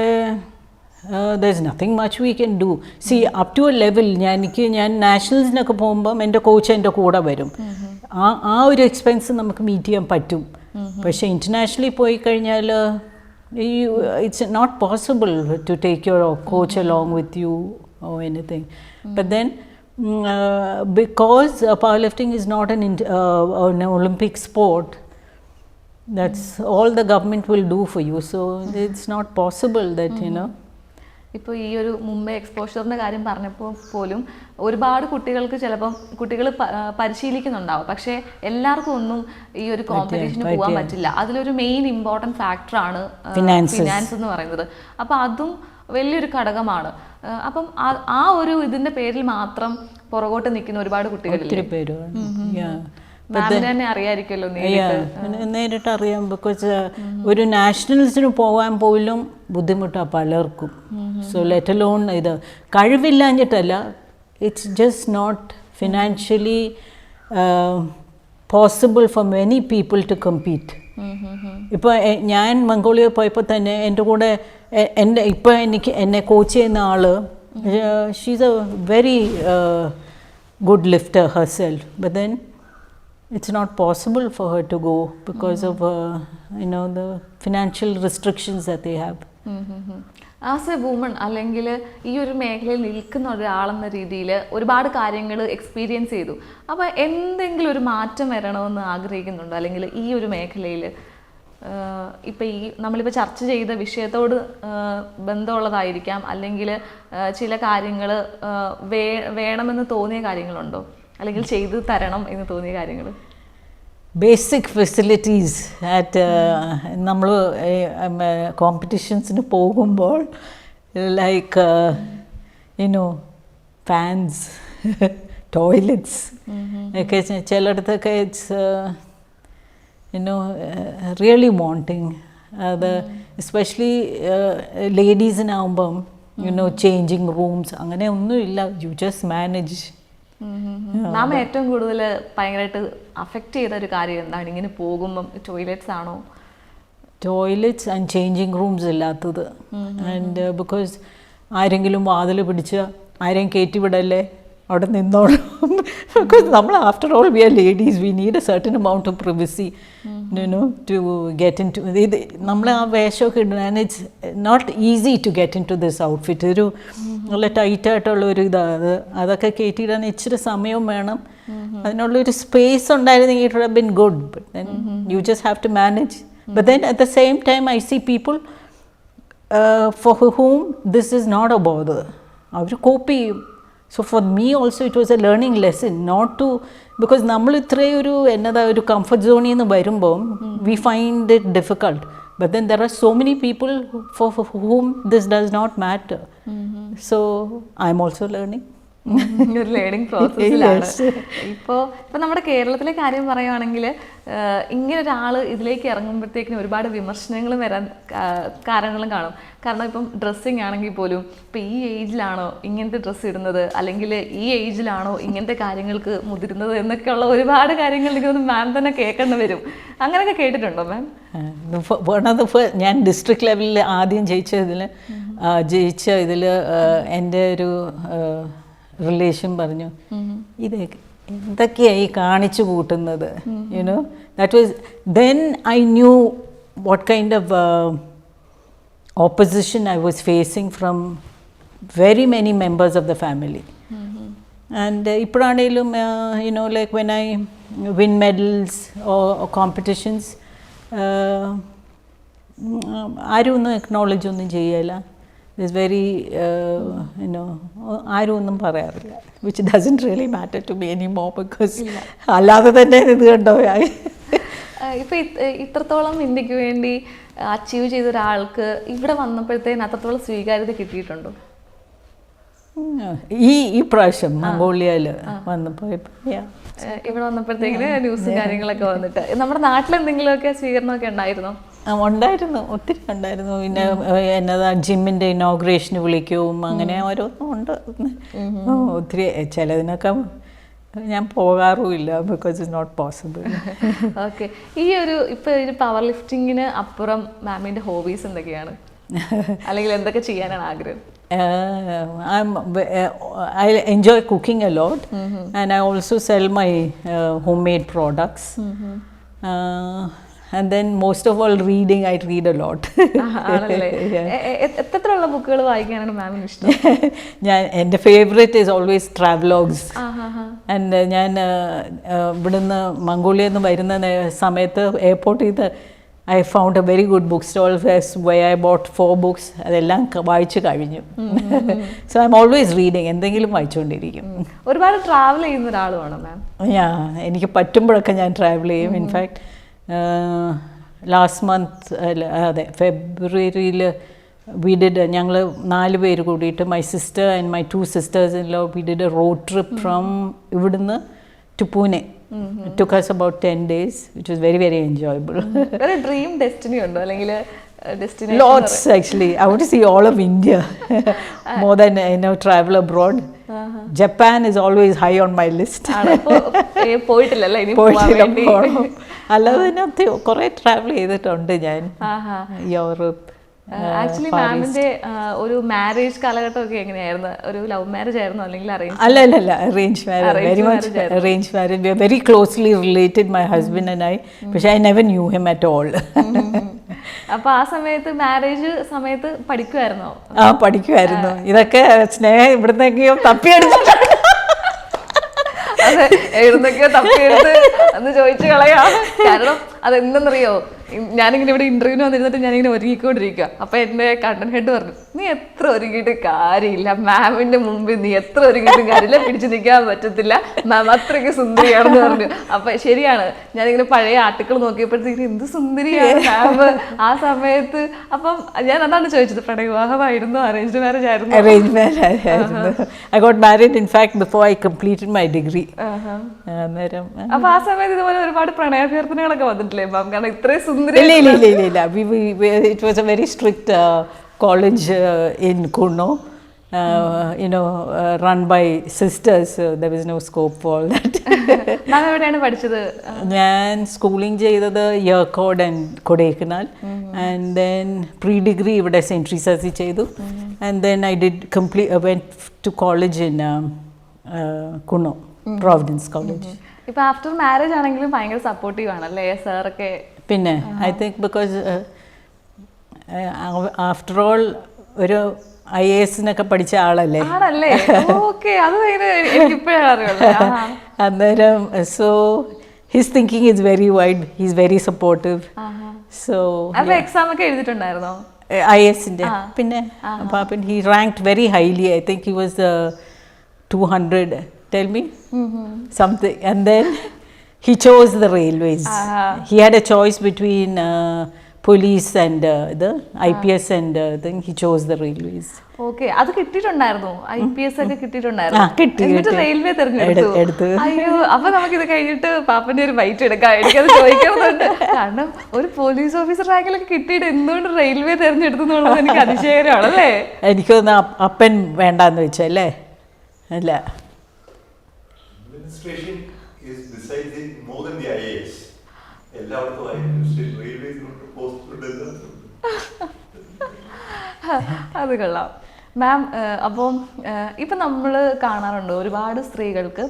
there's nothing much we can do. See, up to a level, ഞാൻ നാഷണൽസിനൊക്കെ പോകുമ്പം എൻ്റെ കോച്ച് എൻ്റെ കൂടെ വരും. ആ ഒരു എക്സ്പെൻസ് നമുക്ക് മീറ്റ് ചെയ്യാൻ പറ്റും. പക്ഷേ ഇൻ്റർനാഷണലി പോയി കഴിഞ്ഞാൽ it's not possible to take your coach along with you or anything. But then because powerlifting is not an Olympic sport, that's all the government will do for you, so it's not possible that you know. ഇപ്പോൾ ഈ ഒരു മുംബൈ എക്സ്പോഷറിൻ്റെ കാര്യം പറഞ്ഞപ്പോൾ പോലും ഒരുപാട് കുട്ടികൾക്ക് ചിലപ്പം കുട്ടികൾ പരിശീലിക്കുന്നുണ്ടാവും, പക്ഷേ എല്ലാവർക്കും ഒന്നും ഈ ഒരു കോമ്പറ്റീഷന് പോകാൻ പറ്റില്ല. അതിലൊരു മെയിൻ ഇമ്പോർട്ടൻറ്റ് ഫാക്ടറാണ് ഫിനാൻസ് എന്ന് പറയുന്നത്. അപ്പോൾ അതും വലിയൊരു ഘടകമാണ്. അപ്പം ആ ഒരു ഇതിൻ്റെ പേരിൽ മാത്രം പുറകോട്ട് നിൽക്കുന്ന ഒരുപാട് കുട്ടികളില്ലേ? തന്നെ അറിയാമായിരിക്കുമല്ലോ, നേരിട്ട് അറിയാം. ബിക്കോസ് ഒരു നാഷണൽസിന് പോകാൻ പോലും ബുദ്ധിമുട്ടാണ് പലർക്കും. സോ ലെറ്റ് അലോൺ ഇത് കഴിവില്ലാഞ്ഞിട്ടല്ല, it's just not financially possible for many people to compete. ഇപ്പോൾ ഞാൻ മംഗോളിയ പോയപ്പോൾ തന്നെ എൻ്റെ കൂടെ ഇപ്പോൾ എന്നെ കോച്ച് ചെയ്യുന്ന ആൾ, she's a very good lifter herself, but then it's not possible for her to go because of the financial restrictions that they have. As A woman അല്ലെങ്കിൽ ഈ ഒരു മേഖലയിൽ നിൽക്കുന്ന ഒരാളെന്ന രീതിയിൽ ഒരുപാട് കാര്യങ്ങൾ എക്സ്പീരിയൻസ് ചെയ്തു. അപ്പോൾ എന്തെങ്കിലും ഒരു മാറ്റം വരണമെന്ന് ആഗ്രഹിക്കുന്നുണ്ടോ? അല്ലെങ്കിൽ ഈ ഒരു മേഖലയിൽ ഇപ്പോൾ ഈ നമ്മളിപ്പോൾ ചർച്ച ചെയ്ത വിഷയത്തോട് ബന്ധമുള്ളതായിരിക്കാം, അല്ലെങ്കിൽ ചില കാര്യങ്ങൾ വേണമെന്ന് തോന്നിയ കാര്യങ്ങളുണ്ടോ, അല്ലെങ്കിൽ ചെയ്തു തരണം എന്ന് തോന്നിയ കാര്യങ്ങൾ? ബേസിക് ഫെസിലിറ്റീസ് അറ്റ് നമ്മൾ കോമ്പറ്റീഷൻസിന് പോകുമ്പോൾ ലൈക്ക് ഫാൻസ്, ടോയ്ലറ്റ്സ് ഒക്കെ ചിലയിടത്തൊക്കെ ഇറ്റ്സ് റിയലി വാണ്ടിങ്. അത് എസ്പെഷ്യലി ലേഡീസിനാവുമ്പം ചേഞ്ചിങ് റൂംസ് അങ്ങനെ ഒന്നുമില്ല. You just manage. നാം ഏറ്റവും കൂടുതൽ ഭയങ്കരമായിട്ട് അഫക്റ്റ് ചെയ്ത ഒരു കാര്യം എന്താണ് ഇങ്ങനെ പോകുമ്പം? ടോയ്ലറ്റ്സ് ആണോ? ടോയ്ലറ്റ്സ് ആൻഡ് ചേഞ്ചിങ് റൂംസ് ഇല്ലാത്തത്. ആൻഡ് ബിക്കോസ് ആരെങ്കിലും വാതിൽ പിടിച്ച് ആരെയും കയറ്റിവിടല്ലേ, അവിടെ നിന്നോളും. ബിക്കോസ് നമ്മൾ after all we are ladies, we need a certain amount of privacy to get into ഇത്. നമ്മൾ ആ വേഷമൊക്കെ ഇടുന്നത്, and it's not easy to get into this outfit. ഒരു നല്ല ടൈറ്റായിട്ടുള്ള ഒരു ഇതാണ്. അതൊക്കെ കയറ്റിയിടാൻ ഇച്ചിരി സമയവും വേണം. അതിനുള്ളൊരു സ്പേസ് ഉണ്ടായിരുന്നെങ്കിൽ it would have been good, but then you just have to manage. But then at the same time I see people for whom this is not a bother. അവർ കോപ്പ് ചെയ്യും. So for me also it was a learning lesson not to, because നമ്മൾ ഇത്രയും ഒരു comfort zone നിന്ന് വരുമ്പോൾ we find it difficult, but then there are so many people for whom this does not matter. So I'm also learning. ഒരു learning പ്രോസസ്സിലാണ്. ഇപ്പോൾ നമ്മുടെ കേരളത്തിലെ കാര്യം പറയുകയാണെങ്കിൽ ഇങ്ങനെ ഒരാൾ ഇതിലേക്ക് ഇറങ്ങുമ്പോഴത്തേക്കിനും ഒരുപാട് വിമർശനങ്ങളും വരാൻ കാരണങ്ങളും കാണും. കാരണം ഇപ്പം ഡ്രസ്സിങ് ആണെങ്കിൽ പോലും ഇപ്പം ഈ ഏജിലാണോ ഇങ്ങനത്തെ ഡ്രസ്സ് ഇടുന്നത്, അല്ലെങ്കിൽ ഈ ഏജിലാണോ ഇങ്ങനത്തെ കാര്യങ്ങൾക്ക് മുതിരുന്നത് എന്നൊക്കെയുള്ള ഒരുപാട് കാര്യങ്ങൾ എനിക്കൊന്ന് മാം തന്നെ കേൾക്കേണ്ടി വരും. അങ്ങനെയൊക്കെ കേട്ടിട്ടുണ്ടോ മാം? ഞാൻ ഡിസ്ട്രിക്ട് ലെവലിൽ ആദ്യം ജയിച്ച ഇതിൽ എൻ്റെ ഒരു റിലേഷൻ പറഞ്ഞു, ഇത് എന്തൊക്കെയായി കാണിച്ചു കൂട്ടുന്നത്. That was then I new what kind of opposition I was facing from very many members of the family. And ippudanelum like when I win medals or competitions, ആരും ഒന്നും acknowledge ഒന്നും ചെയ്യല്ല. There's very ആരും ഒന്നും പറയാറില്ല, which doesn't really matter to me anymore, because അല്ലാതെ തന്നെ ഇത് കണ്ടോ. ഇപ്പം ഇത്രത്തോളം ഇന്ത്യക്ക് വേണ്ടി അച്ചീവ് ചെയ്ത ഒരാൾക്ക് ഇവിടെ വന്നപ്പോഴത്തേന് അത്രത്തോളം സ്വീകാര്യത കിട്ടിയിട്ടുണ്ടോ? ഈ പ്രാവശ്യം മംഗോളിയയിൽ വന്നപ്പോൾ ഇവിടെ വന്നപ്പോഴത്തേക്കിന് ന്യൂസും കാര്യങ്ങളൊക്കെ വന്നിട്ട് നമ്മുടെ നാട്ടിൽ എന്തെങ്കിലുമൊക്കെ സ്വീകരണമൊക്കെ ഉണ്ടായിരുന്നോ? ഉണ്ടായിരുന്നു, ഒത്തിരി ഉണ്ടായിരുന്നു. പിന്നെ എന്നതാ ജിമ്മിൻ്റെ ഇനോഗ്രേഷന് വിളിക്കും, അങ്ങനെ ഓരോന്നും ഉണ്ട്. ഒത്തിരി ചിലതിനൊക്കെ ഞാൻ പോകാറുമില്ല, because it's not possible. Okay, ഇപ്പോൾ ഒരു പവർ ലിഫ്റ്റിങ്ങിന് അപ്പുറം മാമിൻ്റെ ഹോബീസ് എന്തൊക്കെയാണ്, അല്ലെങ്കിൽ എന്തൊക്കെ ചെയ്യാനാണ് ആഗ്രഹം? I enjoy cooking a lot, and I also sell my homemade products. And then most of all reading, I read a lot. എത്രയുള്ള ബുക്കുകൾ വായിക്കാനാണ് മാമിന് ഇഷ്ടം? എൻ്റെ favourite is always travelogues. And ഞാൻ ഇവിടുന്ന് മംഗോളിയയിൽ നിന്ന് വരുന്ന സമയത്ത് എയർപോർട്ടിൽ നിന്ന് I found a very good bookstall where I bought 4 books. അതെല്ലാം വായിച്ചു കഴിഞ്ഞു. So I'm always reading. എന്തെങ്കിലും വായിച്ചുകൊണ്ടിരിക്കും. ഒരുപാട് ട്രാവൽ ചെയ്യുന്ന ഒരാളുമാണോ മാം? എനിക്ക് പറ്റുമ്പോഴൊക്കെ ഞാൻ ട്രാവൽ ചെയ്യും. ഇൻഫാക്ട് ലാസ്റ്റ് മന്ത് അതെ ഫെബ്രുവരിയിൽ ഞങ്ങൾ 4 പേര് കൂടിയിട്ട് my sister and my 2 sisters-in-law we did a road trip from ഇവിടുന്ന് to Pune. It took us about 10 days, which was very, very enjoyable. What a dream destiny undo allengile destination? Lots actually. I want to see all of India more than travel abroad. Japan is always high on my list. പോയിട്ടില്ലല്ലേ ഇനി പോവാൻ വേണ്ടി? അല്ലാതെ കുറേ travel ചെയ്തിട്ടുണ്ട് ഞാൻ. Europe. Actually മാമിന്റെ ഒരു marriage കാലഘട്ടമൊക്കെ എങ്ങനെയായിരുന്നു? ഒരു ലവ് മാരേജ് ആയിരുന്നു അല്ലെങ്കിൽ അറേഞ്ച്? അല്ല arrange marriage. Very much arrange marriage. We are very closely related, my husband and I. പക്ഷേ I never knew him at all. അപ്പൊ ആ സമയത്ത് മാരേജ് സമയത്ത് പഠിക്കുമായിരുന്നോ? പഠിക്കുമായിരുന്നു. ഇതൊക്കെ സ്നേഹം ഇവിടുന്നൊക്കെയോ തപ്പിയെടുത്തിട്ടുണ്ട്. അതെ, എഴുന്നൊക്കെയോ തപ്പിയെടുത്ത് എന്ന് ചോദിച്ചു കളയാം. കാരണം അതെന്തെന്നറിയോ, ഞാനിങ്ങനെ ഇവിടെ ഇന്റർവ്യൂവിന് വന്നിരുന്നിട്ട് ഞാനിങ്ങനെ ഒരുങ്ങിക്കൊണ്ടിരിക്കുക. അപ്പോൾ എൻ്റെ കണ്ടന്റ് ഹെഡ് പറഞ്ഞു, നീ എത്ര ഒരുങ്ങിയിട്ട് കാര്യമില്ല, മാമിൻ്റെ മുമ്പിൽ നീ എത്ര ഒരുങ്ങിയിട്ടും കാര്യമില്ല, പിടിച്ചു നിൽക്കാൻ പറ്റത്തില്ല, മാം അത്രയ്ക്ക് സുന്ദരിയാണെന്ന് പറഞ്ഞു. അപ്പം ശരിയാണ്, ഞാനിങ്ങനെ പഴയ ആർട്ടിക്കിൾ നോക്കിയപ്പോഴത്തേക്കും എന്ത് സുന്ദരിയാണ് മാം ആ സമയത്ത്. അപ്പം ഞാൻ അതാണ് ചോദിച്ചത്, പ്രണയവിവാഹമായിരുന്നു അറേഞ്ച്ഡ് മാരേജ് ആയിരുന്നു? അറേഞ്ച്ഡ് മാരേജ് ആയിരുന്നു. I got married in fact before I completed my degree. അപ്പൊ ആ സമയത്ത് ഇതുപോലെ ഒരുപാട് പ്രണയാഭ്യർത്ഥനകളൊക്കെ വന്നിട്ടില്ലേ മാം? കാരണം ഇത്രയും സുന്ദരി. ഇല്ല. It was a very strict college in Kurno, run by sisters. There was no scope for all that. മാം എവിടെയാണ് പഠിച്ചത്? ഞാൻ സ്കൂളിംഗ് ചെയ്തത് Yercaud and Kodaikanal. And then pre degree ഇവിടെ സെൻറ്റ് ട്രീസാസിൽ ചെയ്തു. And then I went to college in Kurno, Providence College. ഇപ്പൊ after marriage ആണെങ്കിലും ഭയങ്കര സപ്പോർട്ടീവ് ആണല്ലേ സാറൊക്കെ? പിന്നെ I think because after all ഒരു IAS-നൊക്കെ പഠിച്ച ആളല്ലേ. അന്നേരം so his thinking is very wide, he is very supportive. So exam ഒക്കെ എഴുതിയിട്ടുണ്ടായിരുന്നോ IAS-ന്റെ? പിന്നെ പാപ്പൻ he ranked very highly. I think he was 200, tell me something, and then he chose the railways. He had a choice between police and the IPS and then he chose the railways. Okay, അത് കിട്ടിയിട്ടുണ്ടായിരുന്നു, IPS ഒക്കെ കിട്ടിയിട്ടുണ്ടായിരുന്നു. എന്നിട്ട് railway തിരഞ്ഞെടുത്തു. അയ്യോ, അപ്പൊ നമുക്ക് ഇത് കഴിഞ്ഞിട്ട് പാപ്പന്റെ ഒരു ബൈറ്റ് എടുക്കാം. എനിക്കത് ചോദിക്കണമെന്നുണ്ട്. കാരണം ഒരു പോലീസ് ഓഫീസർ റാങ്കിലൊക്കെ കിട്ടിയിട്ട് എന്തുകൊണ്ട് റെയിൽവേ തിരഞ്ഞെടുത്തു എന്നുള്ളത് എനിക്ക് അതിശയകരമാണല്ലേ. എനിക്കൊന്ന് അപ്പൻ വേണ്ടാന്ന് വെച്ചല്ലേ? അല്ല, administration is besides more than the IAS. എല്ലാവർക്കും administration, railways, postal, അത് കൊള്ളാം മാം. അപ്പം ഇപ്പം നമ്മൾ കാണാറുണ്ട് ഒരുപാട് സ്ത്രീകൾക്ക്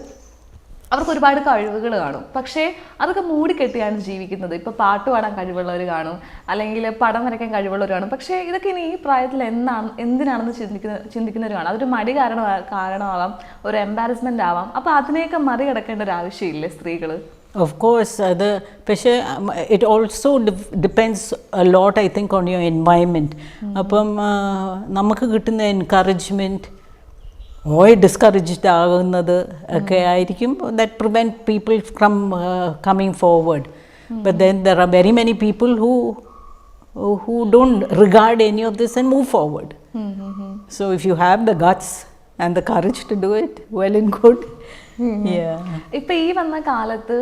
അവർക്ക് ഒരുപാട് കഴിവുകൾ കാണും, പക്ഷേ അതൊക്കെ മൂടിക്കെട്ടിയാണ് ജീവിക്കുന്നത്. ഇപ്പോൾ പാട്ട് പാടാൻ കഴിവുള്ളവർ കാണും, അല്ലെങ്കിൽ പടം വരയ്ക്കാൻ കഴിവുള്ളവർ കാണും. പക്ഷേ ഇതൊക്കെ ഇനി ഈ പ്രായത്തിൽ എന്തിനാണെന്ന് ചിന്തിക്കുന്നവർ കാണും. അതൊരു മടി കാരണമാവാം, ഒരു എംബാരസ്മെൻ്റ് ആവാം. അപ്പോൾ അതിനെയൊക്കെ മറികടക്കേണ്ട ഒരു ആവശ്യമില്ലേ സ്ത്രീകൾ? Of course, പക്ഷേ it also depends a lot, I think, on your environment. അപ്പം നമുക്ക് കിട്ടുന്ന എൻകറേജ്മെൻറ്റ് ഡിസ്കറേജ്ഡ് ആകുന്നത് ഒക്കെ ആയിരിക്കും that prevent people from coming forward. But then there are very many people who don't regard any of this and move forward. So if you have the guts and the courage to do it, well and good. Yeah. ഇപ്പം ഈ വന്ന കാലത്ത്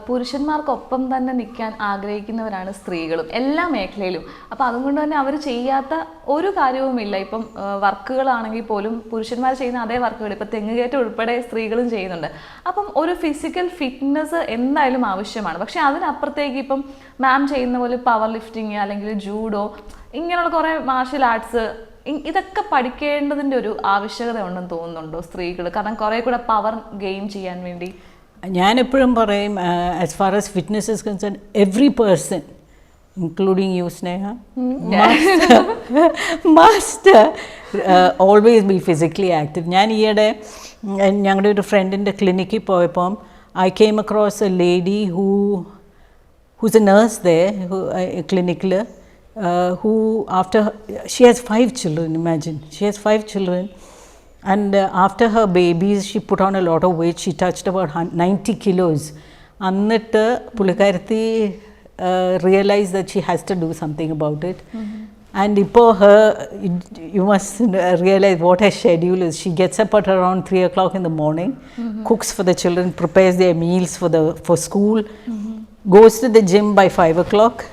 പുരുഷന്മാർക്കൊപ്പം തന്നെ നിൽക്കാൻ ആഗ്രഹിക്കുന്നവരാണ് സ്ത്രീകളും എല്ലാ മേഖലയിലും. അപ്പം അതുകൊണ്ട് തന്നെ അവർ ചെയ്യാത്ത ഒരു കാര്യവുമില്ല. ഇപ്പം വർക്കുകളാണെങ്കിൽ പോലും പുരുഷന്മാർ ചെയ്യുന്ന അതേ വർക്കുകൾ ഇപ്പം തെങ്ങുകയറ്റം ഉൾപ്പെടെ സ്ത്രീകളും ചെയ്യുന്നുണ്ട്. അപ്പം ഒരു ഫിസിക്കൽ ഫിറ്റ്നസ് എന്തായാലും ആവശ്യമാണ്. പക്ഷെ അതിനപ്പുറത്തേക്ക് ഇപ്പം മാം ചെയ്യുന്ന പോലെ പവർ ലിഫ്റ്റിങ് അല്ലെങ്കിൽ ജൂഡോ ഇങ്ങനെയുള്ള കുറേ മാർഷ്യൽ ആർട്സ് ഇതൊക്കെ പഠിക്കേണ്ടതിൻ്റെ ഒരു ആവശ്യകത ഉണ്ടെന്ന് തോന്നുന്നുണ്ടോ സ്ത്രീകൾ? കാരണം കുറേ കൂടെ പവർ ഗെയിൻ ചെയ്യാൻ വേണ്ടി. ഞാൻ എപ്പോഴും പറയും, as far as fitness is concern, every person including you, Sneha, must always be physically active. ഞാൻ ഈയിടെ ഞങ്ങളുടെ ഒരു ഫ്രണ്ടിൻ്റെ ക്ലിനിക്കിൽ പോയപ്പം I came across a lady who's a nurse there, clinical, who she has 5 children, imagine. She has 5 children. And after her babies, she put on a lot of weight. She touched about 90 kilos. Annittu pulikarthi realized that she has to do something about it. And you must realize what her schedule is. She gets up at around 3 o'clock in the morning, cooks for the children, prepares their meals for school, goes to the gym by 5 o'clock,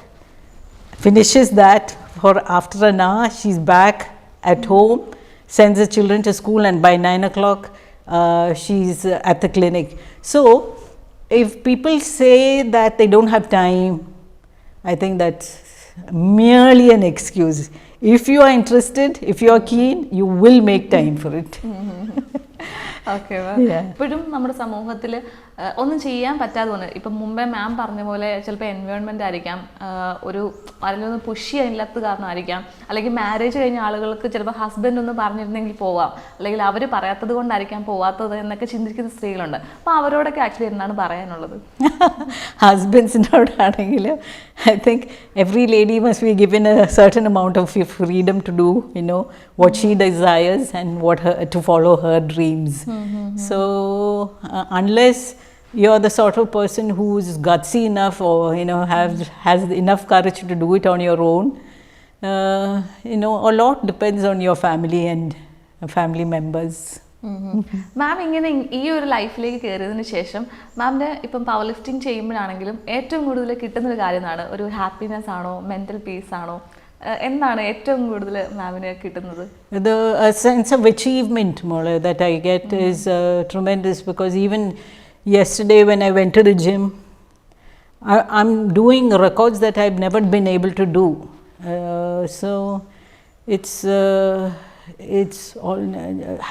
finishes that for after an hour. She's back at home, sends the children to school, and by 9 o'clock she's at the clinic. So if people say that they don't have time, I think that's merely an excuse. If you are interested, if you are keen, you will make time for it. Okay. ഇപ്പോഴും നമ്മുടെ സമൂഹത്തിൽ ഒന്നും ചെയ്യാൻ പറ്റാതെ പോകുന്നത്. ഇപ്പം മുമ്പേ മാം പറഞ്ഞ പോലെ ചിലപ്പോൾ എൻവയോൺമെൻ്റ് ആയിരിക്കാം, ഒരു അതിലൊന്ന് പുഷ് ചെയ്യാനില്ലാത്ത കാരണമായിരിക്കാം, അല്ലെങ്കിൽ മാരേജ് കഴിഞ്ഞ ആളുകൾക്ക് ചിലപ്പോൾ ഹസ്ബൻഡ് ഒന്ന് പറഞ്ഞിരുന്നെങ്കിൽ പോവാം, അല്ലെങ്കിൽ അവർ പറയാത്തത് കൊണ്ടായിരിക്കാം പോവാത്തത് എന്നൊക്കെ ചിന്തിക്കുന്ന സ്ത്രീകളുണ്ട്. അപ്പോൾ അവരോടൊക്കെ ആക്ച്വലി എന്താണ് പറയാനുള്ളത്? ഹസ്ബൻഡ്സിനോടാണെങ്കിൽ I think every lady must be given a certain amount of freedom to do, what she desires and to follow her dreams. So unless you're the sort of person who's gutsy enough or has enough courage to do it on your own, a lot depends on your family and family members. മാം ഇങ്ങനെ ഈ ഒരു ലൈഫിലേക്ക് കയറിയതിന് ശേഷം മാമിന് ഇപ്പം power lifting ചെയ്യുമ്പോഴാണെങ്കിലും ഏറ്റവും കൂടുതൽ കിട്ടുന്നൊരു കാര്യമാണ് ഒരു ഹാപ്പിനെസ് ആണോ, മെൻ്റൽ പീസ് ആണോ, എന്താണ് ഏറ്റവും കൂടുതൽ മാമിന് കിട്ടുന്നത്? The sense of achievement, Mola, that I get is tremendous, because even yesterday when I went to the gym, I'm doing records that I've never been able to do. So it's all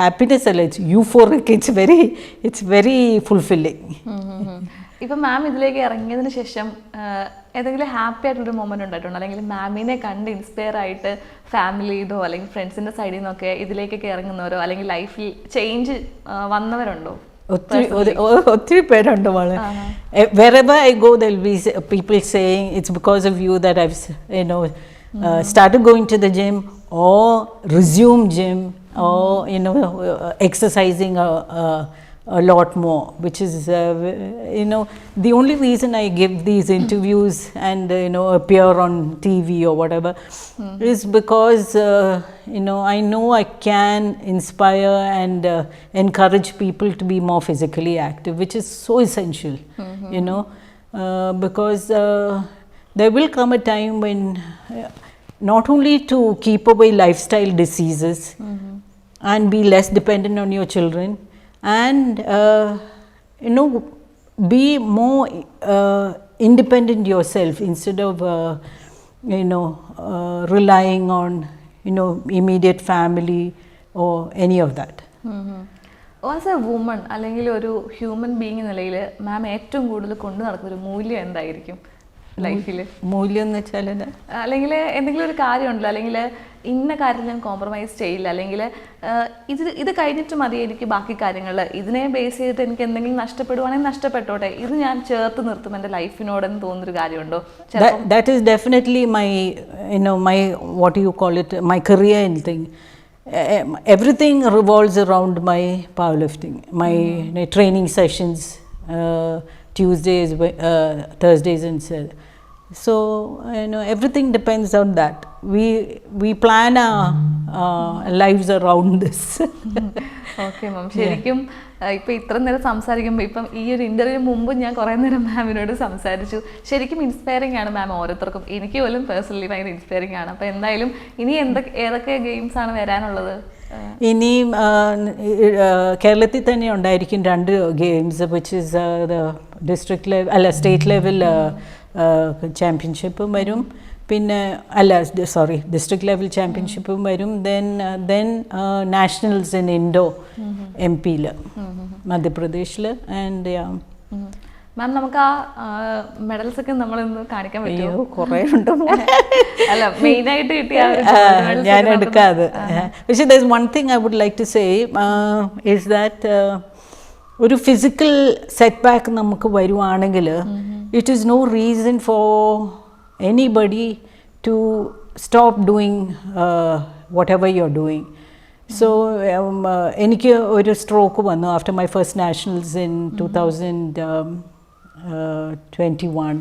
happiness, it's euphoric, it's very fulfilling. ഇപ്പം മാം ഇതിലേക്ക് ഇറങ്ങിയതിന് ശേഷം ഏതെങ്കിലും happy ആയിട്ടൊരു moment ഉണ്ടായിട്ടുണ്ടോ, അല്ലെങ്കിൽ മാമിനെ കണ്ട് inspire ആയിട്ട് ഫാമിലിയിലോ അല്ലെങ്കിൽ ഫ്രണ്ട്സിന്റെ സൈഡിൽ നിന്നൊക്കെ ഇതിലേക്കൊക്കെ ഇറങ്ങുന്നവരോ അല്ലെങ്കിൽ ലൈഫിൽ ചേഞ്ച് വന്നവരുണ്ടോ? ഒത്തിരി പേരുണ്ട് മോളെ. Wherever I go, there'll be people saying it's because of you that I've started going to the gym or resume gym or exercising a lot more, which is the only reason I give these interviews and appear on TV or whatever is because I know I can inspire and encourage people to be more physically active, which is so essential. Because there will come a time when not only to keep away lifestyle diseases and be less dependent on your children, and be more independent yourself instead of relying on immediate family or any of that. As A woman അല്ലെങ്കിൽ ഒരു human being നിലയിൽ മാം ഏറ്റവും കൂടുതൽ കൊണ്ടു നടക്കുന്ന ഒരു മൂല്യം എന്തായിരിക്കും ലൈഫിൽ? മൂല്യം എന്ന് വെച്ചാൽ അല്ലെങ്കിൽ എന്തെങ്കിലും ഒരു കാര്യമുണ്ടല്ലോ, അല്ലെങ്കിൽ ഇന്ന കാര്യത്തിൽ ഞാൻ കോംപ്രമൈസ് ചെയ്യില്ല, അല്ലെങ്കിൽ ഇത് കഴിഞ്ഞിട്ട് മതി എനിക്ക് ബാക്കി കാര്യങ്ങൾ, ഇതിനെ ബേസ് ചെയ്തിട്ട് എനിക്ക് എന്തെങ്കിലും നഷ്ടപ്പെടുവാണെങ്കിൽ നഷ്ടപ്പെട്ടോട്ടെ, ഇത് ഞാൻ ചേർത്ത് നിർത്തും എൻ്റെ ലൈഫിനോടെന്ന് തോന്നുന്നൊരു കാര്യമുണ്ടോ? That is definitely my what do you call it, my career and thing. Everything revolves around my powerlifting, my training sessions, Tuesdays, Thursdays and so everything depends on that. We plan our lives around this. Okay ma'am, ശരിക്കും ഇപ്പം ഇത്ര നേരം സംസാരിക്കുമ്പോൾ ഇപ്പം ഈ ഒരു interview മുമ്പ് ഞാൻ കുറേ നേരം മാമിനോട് സംസാരിച്ചു. ശരിക്കും ഇൻസ്പയറിംഗ് ആണ് മാം ഓരോരുത്തർക്കും. എനിക്ക് പോലും പേഴ്സണലി ഭയങ്കര ഇൻസ്പയറിംഗ് ആണ്. അപ്പോൾ എന്തായാലും ഇനി ഏതൊക്കെ ഗെയിംസ് ആണ് വരാനുള്ളത്? ഇനിയും കേരളത്തിൽ തന്നെ ഉണ്ടായിരിക്കും 2 games, which is district level അല്ല സ്റ്റേറ്റ് ലെവൽ ചാമ്പ്യൻഷിപ്പും വരും, പിന്നെ ഡിസ്ട്രിക്ട് ലെവൽ ചാമ്പ്യൻഷിപ്പും വരും, ദെൻ നാഷണൽസ് ഇൻ ഇൻഡോ MP-ൽ മധ്യപ്രദേശിൽ. ആൻഡ് മാം നമുക്ക് ആ മെഡൽസ് ഒക്കെ നമ്മളൊന്ന് കാണിക്കാൻ പറ്റുമോ? കുറേ ഉണ്ട്. അല്ല, മെയിനായിട്ട് കിട്ടിയ ഞാൻ എടുക്കാതെ. പക്ഷേ there is one thing I would like to say is that ഒരു ഫിസിക്കൽ സെറ്റ് ബാക്ക് നമുക്ക് വരുവാണെങ്കിൽ it is no reason for anybody to stop doing whatever you're doing. So എനിക്ക് ഒരു stroke വന്നു after my first nationals in 2021.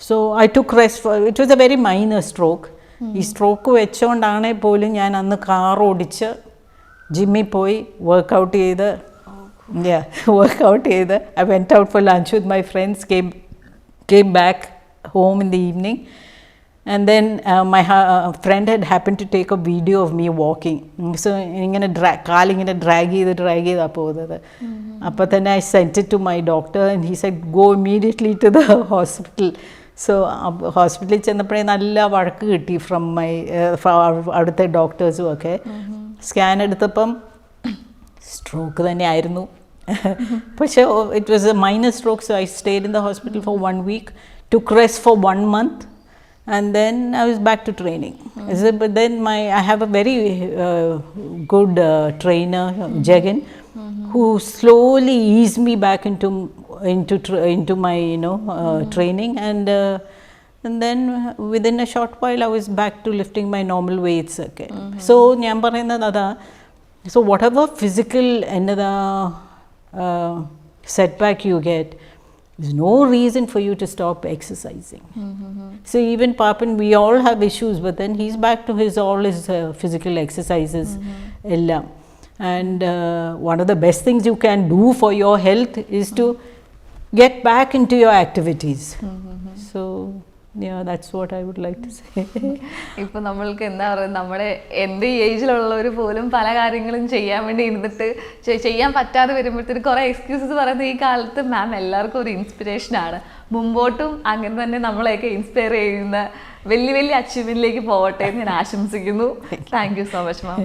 So I took rest for, it was a very minor stroke. ഈ stroke വെച്ചോണ്ടാണേ പോലും ഞാൻ അന്ന് car ഓടിച്ച് ജിമ്മിൽ പോയി വർക്കൗട്ട് ചെയ്ത് I went out for lunch with my friends, came back home in the evening, and then my friend had happened to take a video of me walking. So ingane kaal drag ചെയ്താ പോകുന്നത്. അപ്പോൾ തന്നെ I sent it to my doctor and he said go immediately to the hospital. So ഹോസ്പിറ്റലിൽ ചെന്നപ്പോഴേ നല്ല വഴക്ക് കിട്ടി from അവിടുത്തെ ഡോക്ടേഴ്സും ഒക്കെ. സ്കാൻ എടുത്തപ്പം സ്ട്രോക്ക് തന്നെ ആയിരുന്നു. പക്ഷേ it was a minor stroke, so I stayed in the hospital for 1 week, took rest for 1 month, and then I was back to training. But then I have a very good trainer, Jagan, who slowly eased me back into my training, and then within a short while I was back to lifting my normal weights. Okay. So ഞാൻ പറയുന്നത് അതാ, so whatever physical another setback you get, there's no reason for you to stop exercising. So even Papan, we all have issues, but then he's back to all his physical exercises. And one of the best things you can do for your health is to get back into your activities. So yeah, that's what I would like to say. ഇപ്പോൾ നമ്മൾക്ക് എന്താ പറയുക, നമ്മുടെ എൻ്റെ ഏജിലുള്ളവർ പോലും പല കാര്യങ്ങളും ചെയ്യാൻ വേണ്ടി ഇരുന്നിട്ട് ചെയ്യാൻ പറ്റാതെ വരുമ്പോഴത്തേക്ക് കുറേ എക്സ്ക്യൂസസ് പറയുന്ന ഈ കാലത്ത് മാം എല്ലാവർക്കും ഒരു ഇൻസ്പിറേഷനാണ്. മുമ്പോട്ടും അങ്ങനെ തന്നെ നമ്മളെയൊക്കെ ഇൻസ്പയർ ചെയ്യുന്ന വലിയ വലിയ അച്ചീവ്മെൻറ്റിലേക്ക് പോകട്ടെ എന്ന് ഞാൻ ആശംസിക്കുന്നു. Thank you so much ma'am.